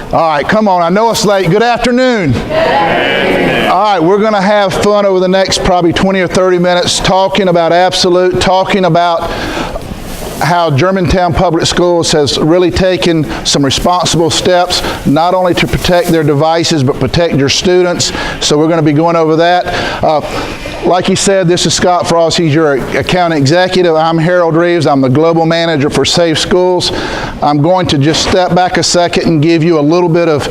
All right, come on. I know it's late. Good afternoon. Good afternoon. All right, we're going to have fun over the next probably 20 or 30 minutes talking about Absolute, talking about how Germantown Public Schools has really taken some responsible steps, not only to protect their devices, but protect your students. So we're going to be going over that. Like he said, this is Scott Frost. He's your account executive. I'm Harold Reeves. I'm the global manager for Safe Schools. I'm going to just step back a second and give you a little bit of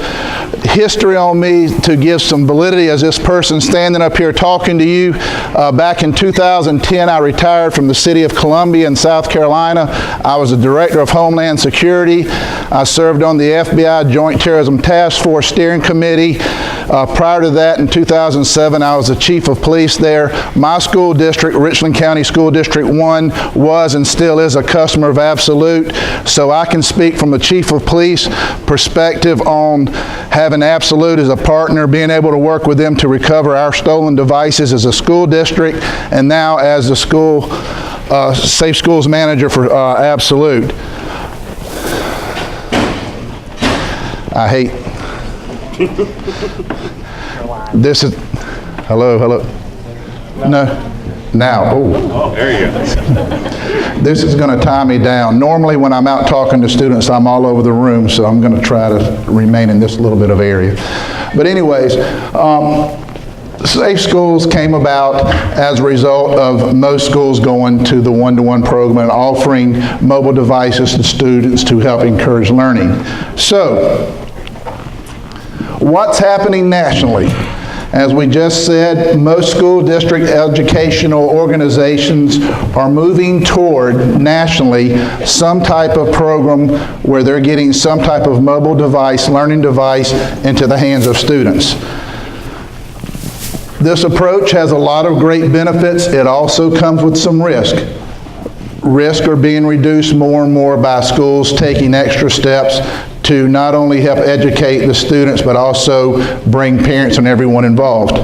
history on me to give some validity as this person standing up here talking to you. Back in 2010, I retired from the city of Columbia in South Carolina. I was the director of Homeland Security. I served on the FBI Joint Terrorism Task Force Steering Committee. Prior to that, in 2007, I was the chief of police there. My school district, Richland County School District 1, was and still is a customer of Absolute. So I can speak from the chief of police perspective on having Absolute as a partner, being able to work with them to recover our stolen devices as a school district, and now as the school Safe Schools manager for Absolute. I hate this is hello. No, now. Oh, there you go. This is going to tie me down. Normally, when I'm out talking to students, I'm all over the room, so I'm going to try to remain in this little bit of area. But anyways, Safe Schools came about as a result of most schools going to the one-to-one program and offering mobile devices to students to help encourage learning. So, what's happening nationally? As we just said, most school district educational organizations are moving toward, nationally, some type of program where they're getting some type of mobile device, learning device, into the hands of students. This approach has a lot of great benefits. It also comes with some risk. Risks are being reduced more and more by schools taking extra steps to not only help educate the students, but also bring parents and everyone involved.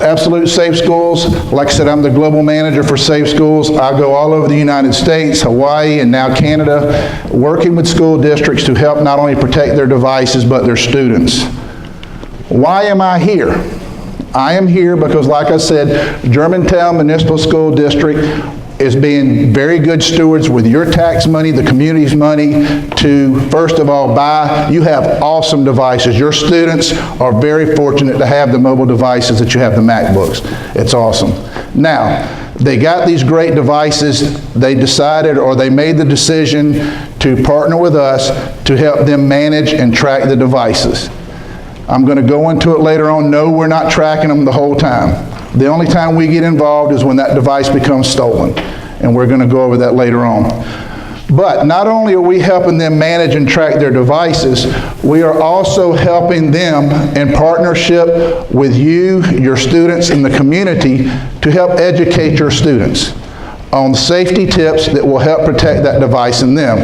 Absolute Safe Schools, like I said, I'm the global manager for Safe Schools. I go all over the United States, Hawaii, and now Canada, working with school districts to help not only protect their devices, but their students. Why am I here? I am here because, like I said, Germantown Municipal School District is being very good stewards with your tax money, the community's money, to, first of all, you have awesome devices. Your students are very fortunate to have the mobile devices that you have, the MacBooks. It's awesome. Now, they got these great devices. They decided, or they made the decision to partner with us to help them manage and track the devices. I'm going to go into it later on. No, we're not tracking them the whole time. The only time we get involved is when that device becomes stolen, and we're going to go over that later on. But not only are we helping them manage and track their devices, we are also helping them in partnership with you, your students, and the community to help educate your students on safety tips that will help protect that device and them.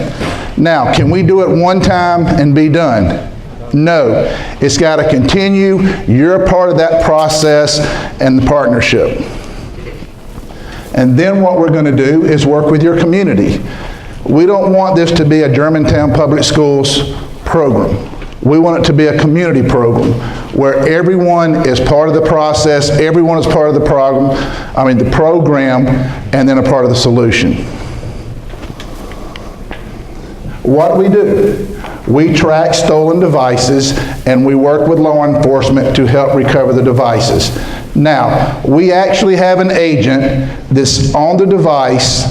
Now, can we do it one time and be done? No, it's got to continue. You're a part of that process and the partnership. And then what we're going to do is work with your community. We don't want this to be a Germantown Public Schools program. We want it to be a community program where everyone is part of the process, everyone is part of the program, and then a part of the solution. What do? We track stolen devices and we work with law enforcement to help recover the devices. Now, we actually have an agent that's on the device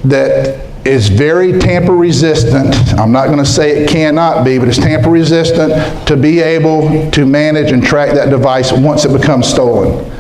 that is very tamper resistant. I'm not going to say it cannot be, but it's tamper resistant to be able to manage and track that device once it becomes stolen.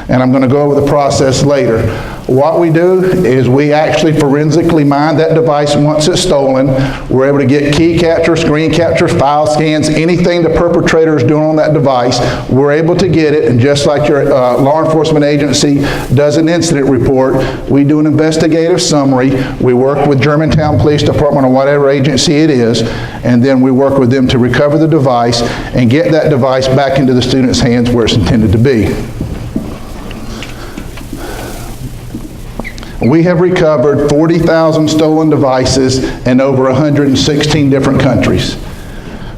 And I'm going to go over the process later. What we do is we actually forensically mine that device once it's stolen. We're able to get key capture, screen capture, file scans, anything the perpetrator is doing on that device, we're able to get it, and just like your law enforcement agency does an incident report, we do an investigative summary, we work with Germantown Police Department or whatever agency it is, and then we work with them to recover the device and get that device back into the student's hands where it's intended to be. We have recovered 40,000 stolen devices in over 116 different countries.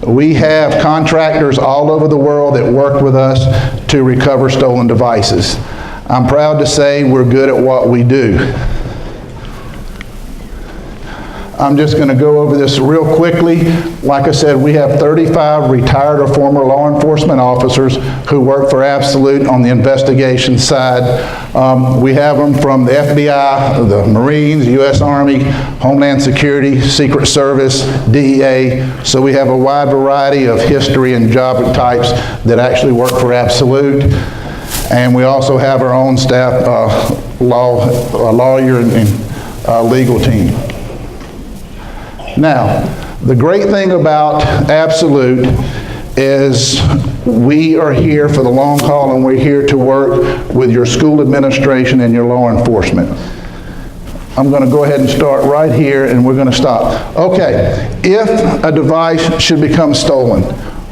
We have contractors all over the world that work with us to recover stolen devices. I'm proud to say we're good at what we do. I'm just going to go over this real quickly. Like I said, we have 35 retired or former law enforcement officers who work for Absolute on the investigation side. We have them from the FBI, the Marines, U.S. Army, Homeland Security, Secret Service, DEA. So we have a wide variety of history and job types that actually work for Absolute. And we also have our own staff, lawyer and legal team. Now, the great thing about Absolute is we are here for the long haul, and we're here to work with your school administration and your law enforcement. I'm going to go ahead and start right here, and we're going to stop. Okay, if a device should become stolen,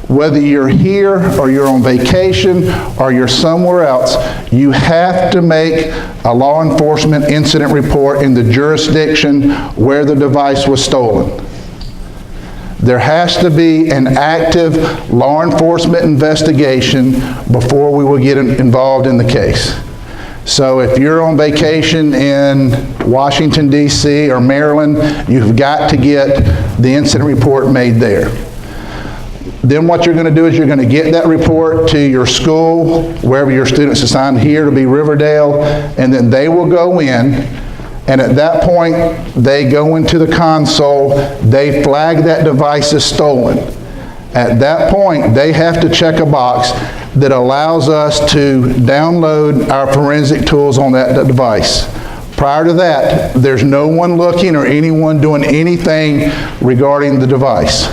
whether you're here or you're on vacation or you're somewhere else, you have to make a law enforcement incident report in the jurisdiction where the device was stolen. There has to be an active law enforcement investigation before we will get involved in the case. So if you're on vacation in Washington, D.C. or Maryland, you've got to get the incident report made there. Then what you're going to do is you're going to get that report to your school, wherever your student's assigned. Here to be Riverdale, and then they will go in, and at that point they go into the console, they flag that device as stolen. At that point they have to check a box that allows us to download our forensic tools on that device. Prior to that, there's no one looking or anyone doing anything regarding the device.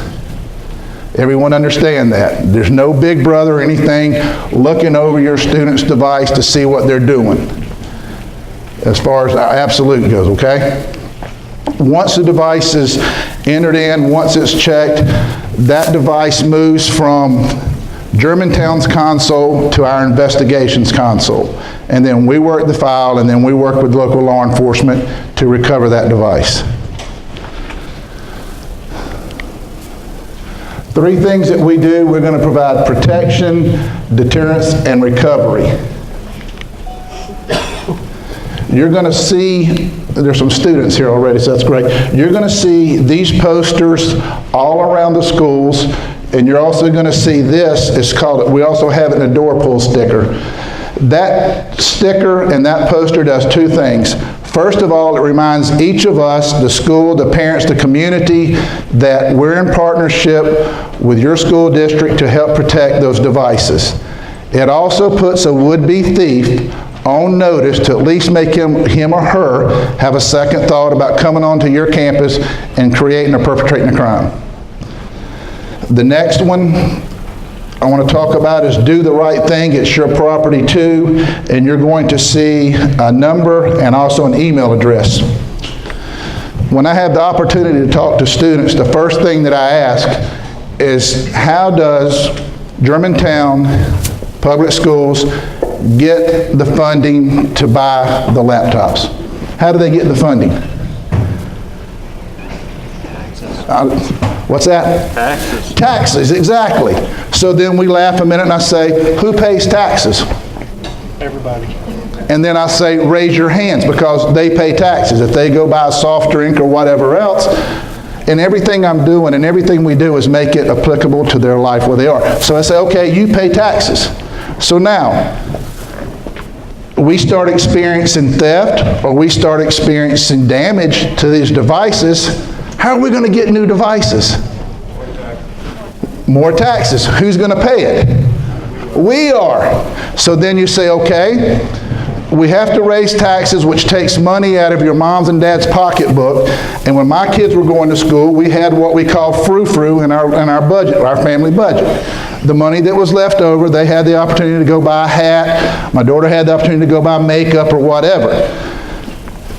Everyone understand that. There's no big brother or anything looking over your student's device to see what they're doing, as far as Absolute goes, okay? Once the device is entered in, once it's checked, that device moves from Germantown's console to our investigations console. And then we work the file, and then we work with local law enforcement to recover that device. Three things that we do: we're going to provide protection, deterrence, and recovery. You're going to see, there's some students here already, so that's great. You're going to see these posters all around the schools, and you're also going to see this, it's called, we also have it in a door pull sticker. That sticker and that poster does two things. First of all, it reminds each of us, the school, the parents, the community, that we're in partnership with your school district to help protect those devices. It also puts a would-be thief on notice to at least make him or her have a second thought about coming onto your campus and creating or perpetrating a crime. The next one I want to talk about is do the right thing. It's your property too, and you're going to see a number and also an email address. When I have the opportunity to talk to students, the first thing that I ask is, how does Germantown Public Schools get the funding to buy the laptops? How do they get the funding? What's that? Taxes. Taxes, exactly. So then we laugh a minute and I say, who pays taxes? Everybody. And then I say, raise your hands, because they pay taxes. If they go buy a soft drink or whatever else, and everything I'm doing and everything we do is make it applicable to their life where they are. So I say, okay, you pay taxes. So now, we start experiencing theft or we start experiencing damage to these devices. How are we going to get new devices? More taxes. Who's going to pay it? We are. So then you say, okay, we have to raise taxes, which takes money out of your mom's and dad's pocketbook. And when my kids were going to school, we had what we call frou-frou in our budget, our family budget. The money that was left over, they had the opportunity to go buy a hat. My daughter had the opportunity to go buy makeup or whatever.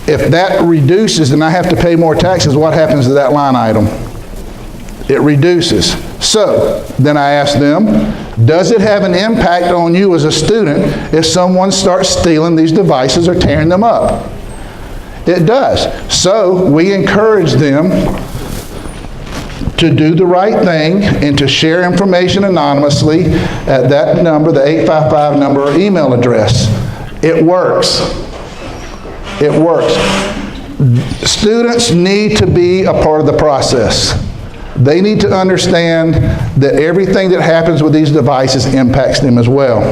If that reduces and I have to pay more taxes, what happens to that line item? It reduces. So then I ask them, does it have an impact on you as a student if someone starts stealing these devices or tearing them up? It does. So we encourage them to do the right thing and to share information anonymously at that number, the 855 number or email address. It works. It works. Students need to be a part of the process. They need to understand that everything that happens with these devices impacts them as well.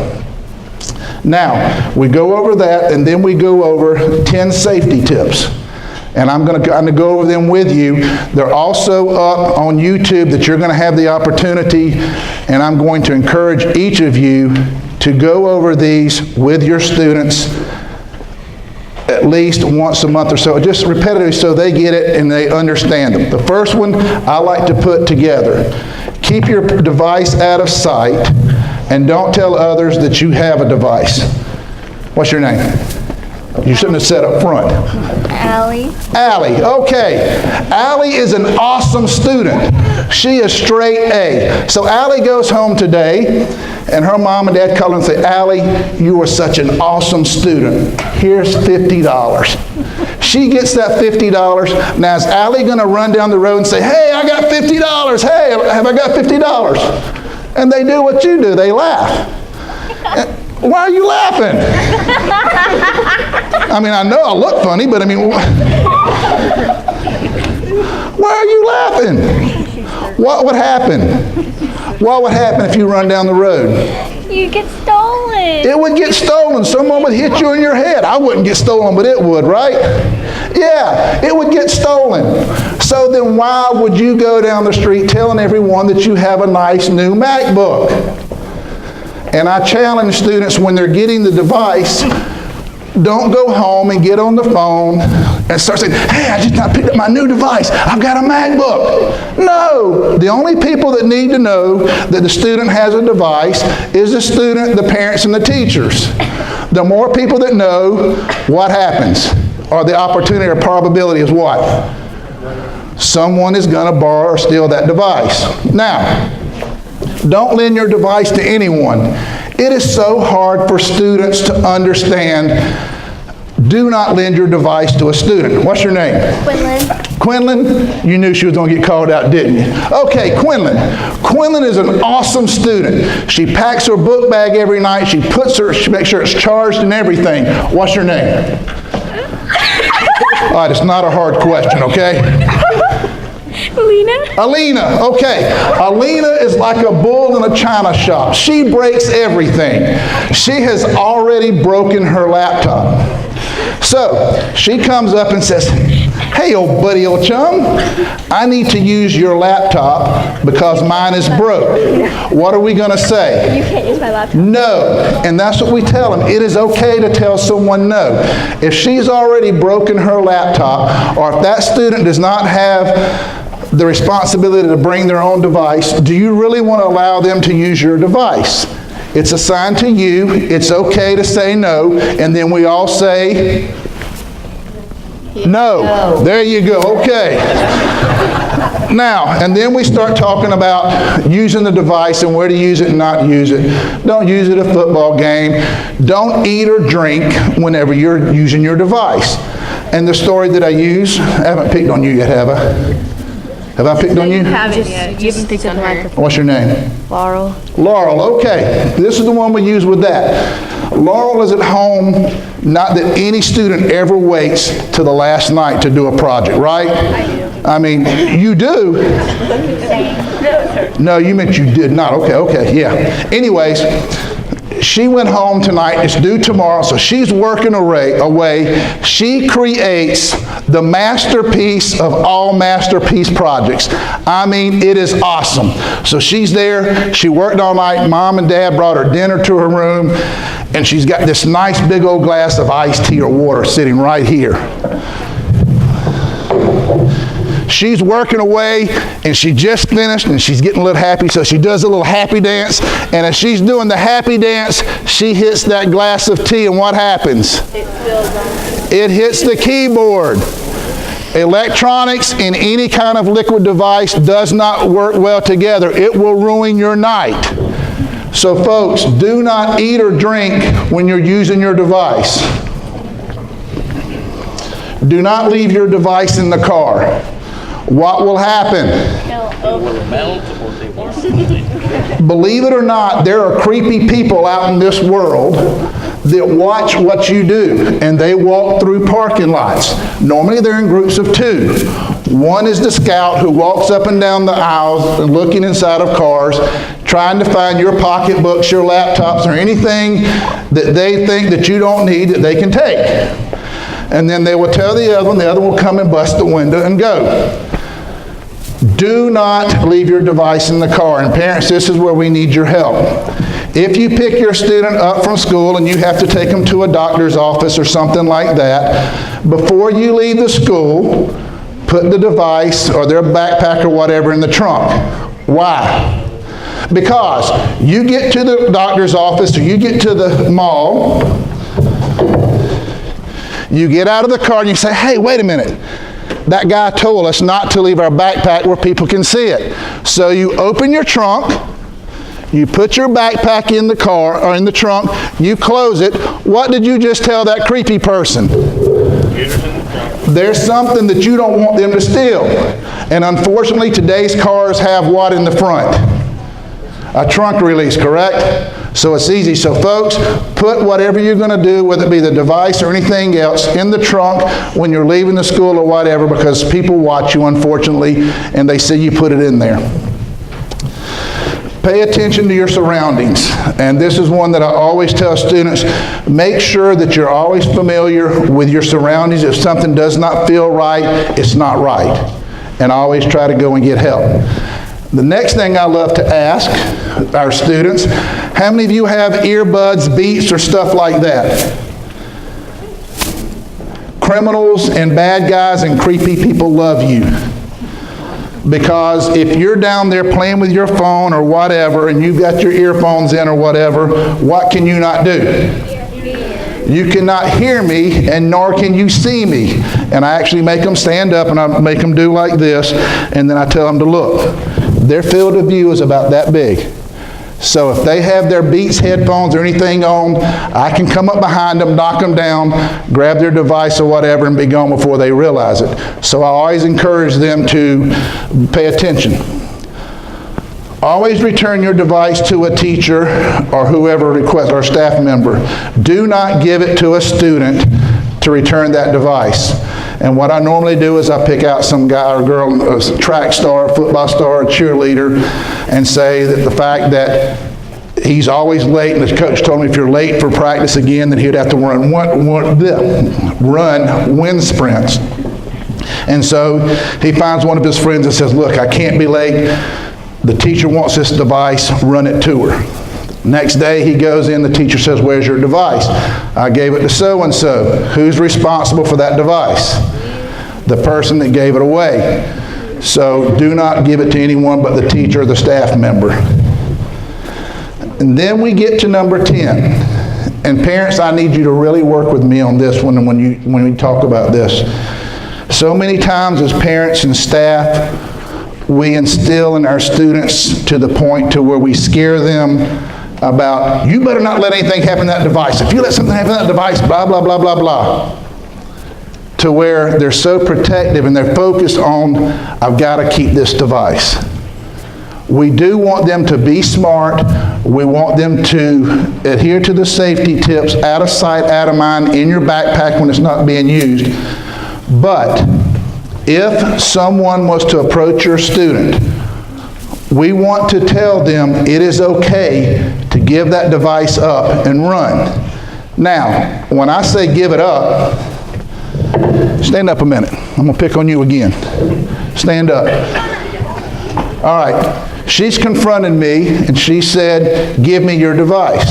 Now, we go over that, and then we go over 10 safety tips. And I'm going to go over them with you. They're also up on YouTube that you're going to have the opportunity, and I'm going to encourage each of you to go over these with your students at least once a month or so, just repetitively so they get it and they understand them. The first one I like to put together. Keep your device out of sight and don't tell others that you have a device. What's your name? You shouldn't have said up front. Allie. Allie, okay. Allie is an awesome student. She is straight A. So Allie goes home today, and her mom and dad call her and say, Allie, you are such an awesome student. Here's $50. She gets that $50. Now is Allie going to run down the road and say, hey, I got $50. Hey, have I got $50? And they do what you do. They laugh. Why are you laughing? I mean, I know I look funny, but I mean, why are you laughing? What would happen? What would happen if you run down the road? You get stolen. It would get stolen. Someone would hit you in your head. I wouldn't get stolen, but it would, right? Yeah, it would get stolen. So then why would you go down the street telling everyone that you have a nice new MacBook? And I challenge students when they're getting the device, don't go home and get on the phone and start saying, hey, I just picked up my new device. I've got a MacBook. No. The only people that need to know that the student has a device is the student, the parents, and the teachers. The more people that know, what happens? Or the opportunity or probability is what? Someone is going to borrow or steal that device. Now, don't lend your device to anyone. It is so hard for students to understand. Do not lend your device to a student. What's your name? Quinlan. Quinlan? You knew she was going to get called out, didn't you? Okay, Quinlan. Quinlan is an awesome student. She packs her book bag every night. She makes sure it's charged and everything. What's your name? All right, it's not a hard question, okay? Alina, okay. Alina is like a bull in a china shop. She breaks everything. She has already broken her laptop. So she comes up and says, hey, old buddy, old chum, I need to use your laptop because mine is broke. What are we going to say? You can't use my laptop. No. And that's what we tell them. It is okay to tell someone no. If she's already broken her laptop, or if that student does not have the responsibility to bring their own device, do you really want to allow them to use your device? It's assigned to you. It's okay to say no. And then we all say no. There you go. Okay. Now, and then we start talking about using the device and where to use it and not use it. Don't use it at a football game. Don't eat or drink whenever you're using your device. And the story that I use, I haven't picked on you yet, have I? Have I picked on you? Haven't yet. You haven't picked on her. What's your name? Laurel. Laurel, okay. This is the one we use with that. Laurel is at home, not that any student ever waits to the last night to do a project, right? I do. I mean, you do? No, you meant you did not. Okay, yeah. Anyways, she went home tonight. It's due tomorrow, so she's working away. She creates the masterpiece of all masterpiece projects. I mean, it is awesome. So she's there. She worked all night. Mom and Dad brought her dinner to her room, and she's got this nice big old glass of iced tea or water sitting right here. She's working away, and she just finished, and she's getting a little happy, so she does a little happy dance, and as she's doing the happy dance, she hits that glass of tea, and what happens? It spills on. It hits the keyboard. Electronics in any kind of liquid device does not work well together. It will ruin your night. So folks, do not eat or drink when you're using your device. Do not leave your device in the car. What will happen? Believe it or not, there are creepy people out in this world that watch what you do, and they walk through parking lots. Normally they're in groups of two. One is the scout who walks up and down the aisles and looking inside of cars, trying to find your pocketbooks, your laptops, or anything that they think that you don't need that they can take. And then they will tell the other one will come and bust the window and go. Do not leave your device in the car. And parents, this is where we need your help. If you pick your student up from school and you have to take them to a doctor's office or something like that, before you leave the school, put the device or their backpack or whatever in the trunk. Why? Because you get to the doctor's office or you get to the mall, you get out of the car and you say, hey, wait a minute. That guy told us not to leave our backpack where people can see it. So you open your trunk, you put your backpack in the car or in the trunk, you close it. What did you just tell that creepy person? There's something that you don't want them to steal. And unfortunately, today's cars have what in the front? A trunk release, correct? So it's easy. So folks, put whatever you're going to do, whether it be the device or anything else, in the trunk when you're leaving the school or whatever, because people watch you, unfortunately, and they see you put it in there. Pay attention to your surroundings. And this is one that I always tell students, make sure that you're always familiar with your surroundings. If something does not feel right, it's not right. And I always try to go and get help. The next thing I love to ask our students, how many of you have earbuds, Beats, or stuff like that? Criminals and bad guys and creepy people love you. Because if you're down there playing with your phone or whatever, and you've got your earphones in or whatever, what can you not do? You cannot hear me, and nor can you see me. And I actually make them stand up, and I make them do like this, and then I tell them to look. Their field of view is about that big. So if they have their Beats headphones or anything on, I can come up behind them, knock them down, grab their device or whatever, and be gone before they realize it. So I always encourage them to pay attention. Always return your device to a teacher or whoever requests, or staff member. Do not give it to a student to return that device. And what I normally do is I pick out some guy or girl, a track star, a football star, a cheerleader, and say that the fact that he's always late, and the coach told me if you're late for practice again, then he'd have to run wind sprints. And so he finds one of his friends and says, look, I can't be late. The teacher wants this device, run it to her. Next day he goes in, the teacher says, where's your device? I gave it to so-and-so. Who's responsible for that device? The person that gave it away. So do not give it to anyone but the teacher or the staff member. And then we get to number 10. And parents, I need you to really work with me on this one when we talk about this. So many times as parents and staff, we instill in our students to the point to where we scare them about, you better not let anything happen to that device. If you let something happen to that device, blah, blah, blah, blah, blah. To where they're so protective and they're focused on, I've got to keep this device. We do want them to be smart. We want them to adhere to the safety tips, out of sight, out of mind, in your backpack when it's not being used. But if someone was to approach your student, we want to tell them it is okay to give that device up and run. Now, when I say give it up, stand up a minute. I'm going to pick on you again. Stand up. All right. She's confronted me and she said, give me your device.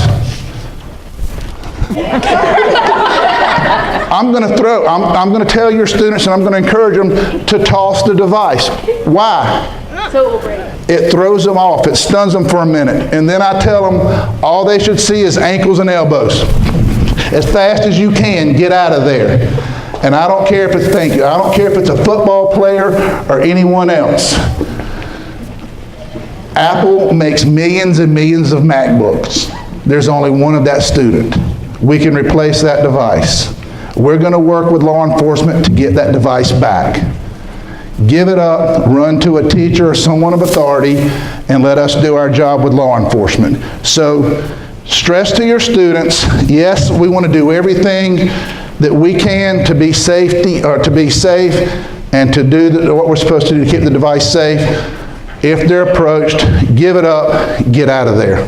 I'm going to tell your students and I'm going to encourage them to toss the device. Why? It throws them off. It stuns them for a minute. And then I tell them all they should see is ankles and elbows. As fast as you can, get out of there. And I don't care if it's, I don't care if it's a football player or anyone else. Apple makes millions and millions of MacBooks. There's only one of that student. We can replace that device. We're going to work with law enforcement to get that device back. Give it up, run to a teacher or someone of authority, and let us do our job with law enforcement. So, stress to your students, yes, we want to do everything that we can to be safe and to do what we're supposed to do to keep the device safe. If they're approached, give it up, get out of there.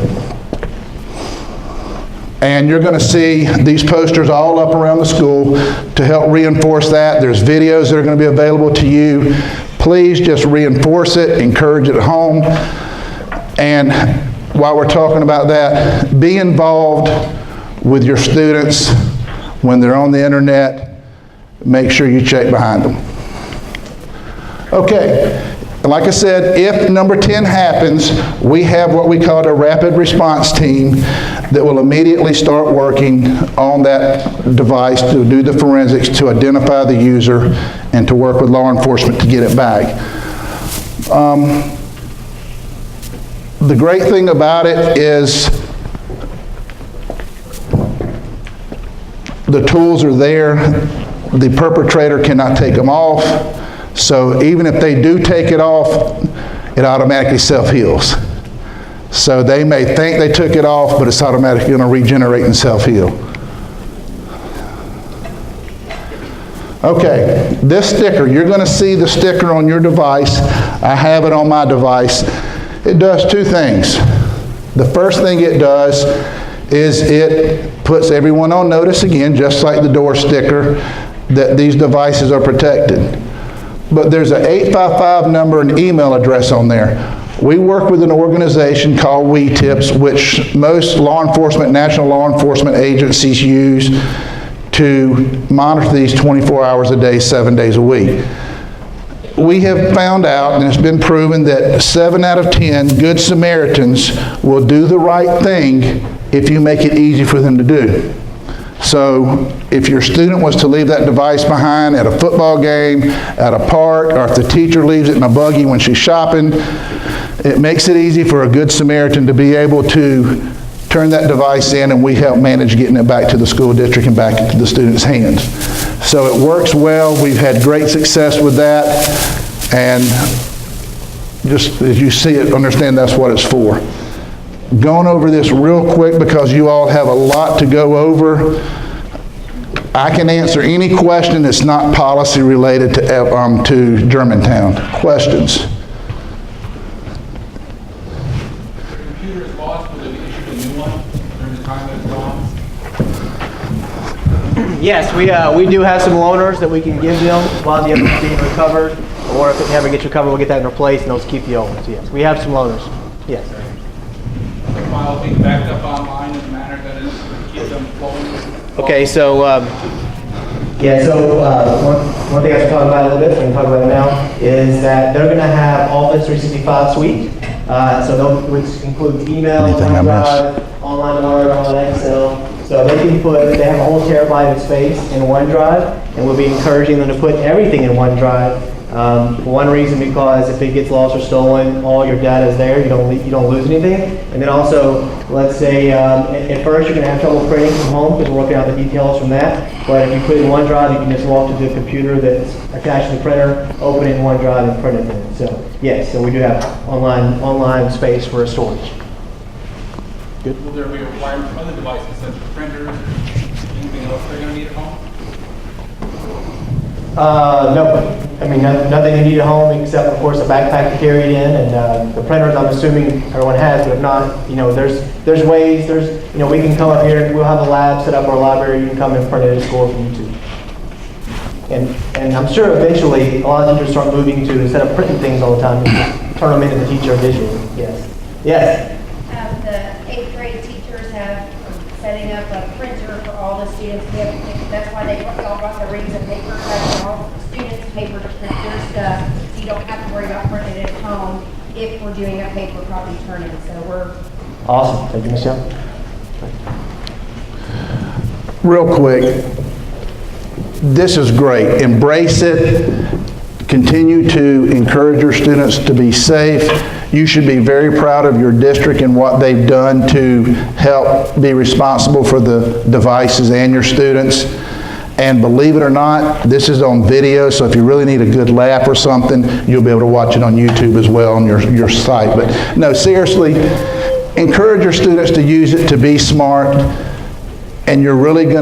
And you're going to see these posters all up around the school to help reinforce that. There's videos that are going to be available to you. Please just reinforce it, encourage it at home. And while we're talking about that, be involved with your students when they're on the internet. Make sure you check behind them. Okay, like I said, if number 10 happens, we have what we call a rapid response team that will immediately start working on that device to do the forensics, to identify the user, and to work with law enforcement to get it back. The great thing about it is the tools are there. The perpetrator cannot take them off. So even if they do take it off, it automatically self-heals. So they may think they took it off, but it's automatically going to regenerate and self-heal. Okay, this sticker, you're going to see the sticker on your device. I have it on my device. It does two things. The first thing it does is it puts everyone on notice again, just like the door sticker, that these devices are protected. But there's an 855 number and email address on there. We work with an organization called WeTips, which most law enforcement, national law enforcement agencies use to monitor these 24 hours a day, 7 days a week. We have found out, and it's been proven, that 7 out of 10 Good Samaritans will do the right thing if you make it easy for them to do. So if your student was to leave that device behind at a football game, at a park, or if the teacher leaves it in a buggy when she's shopping, it makes it easy for a Good Samaritan to be able to turn that device in, and we help manage getting it back to the school district and back into the student's hands. So it works well. We've had great success with that, and just as you see it, understand that's what it's for. Going over this real quick because you all have a lot to go over. I can answer any question that's not policy related to Germantown. Questions? Computer is lost, will they issue a new one during the time that it's gone? Yes, we do have some loaners that we can give them while the other is being recovered, or if it never gets recovered, we'll get that replaced and they'll keep the old ones. Yes, we have some loaners. Yes. The files being backed up online in a manner that is keep them flowing. Okay, so one thing I should talk about a little bit, we can talk about it now, is that they're going to have Office 365 suite. Which includes email, OneDrive, online alert, online Excel. So they have a whole terabyte of space in OneDrive, and we'll be encouraging them to put everything in OneDrive. For one reason, because if it gets lost or stolen, all your data is there. You don't lose anything. And then also, let's say at first you're going to have trouble printing from home because we're working out the details from that. But if you put it in OneDrive, you can just walk to the computer that's attached to the printer, open it in OneDrive, and print it in. So yes, so we do have online space for storage. Will there be a requirement for other devices such as printers, anything else they're going to need at home? No. I mean, nothing you need at home except, of course, a backpack to carry it in, and the printers I'm assuming everyone has, but if not, there's ways, we can come up here, we'll have a lab set up or a library, you can come and print it at school if you need to. And I'm sure eventually a lot of teachers start moving to, instead of printing things all the time, just turn them into the teacher visually. Yes. Yes? The 8th grade teachers have setting up a printer for all the students. That's why they all brought the reams of paper. That's all students' paper to print their stuff, so you don't have to worry about printing it at home if we're doing a paper copy turn-in. So we're Awesome. Thank you, Michelle. Real quick, this is great. Embrace it. Continue to encourage your students to be safe. You should be very proud of your district and what they've done to help be responsible for the devices and your students. And believe it or not, this is on video, so if you really need a good laugh or something, you'll be able to watch it on YouTube as well on your site. But no, seriously, encourage your students to use it to be smart, and you're really going to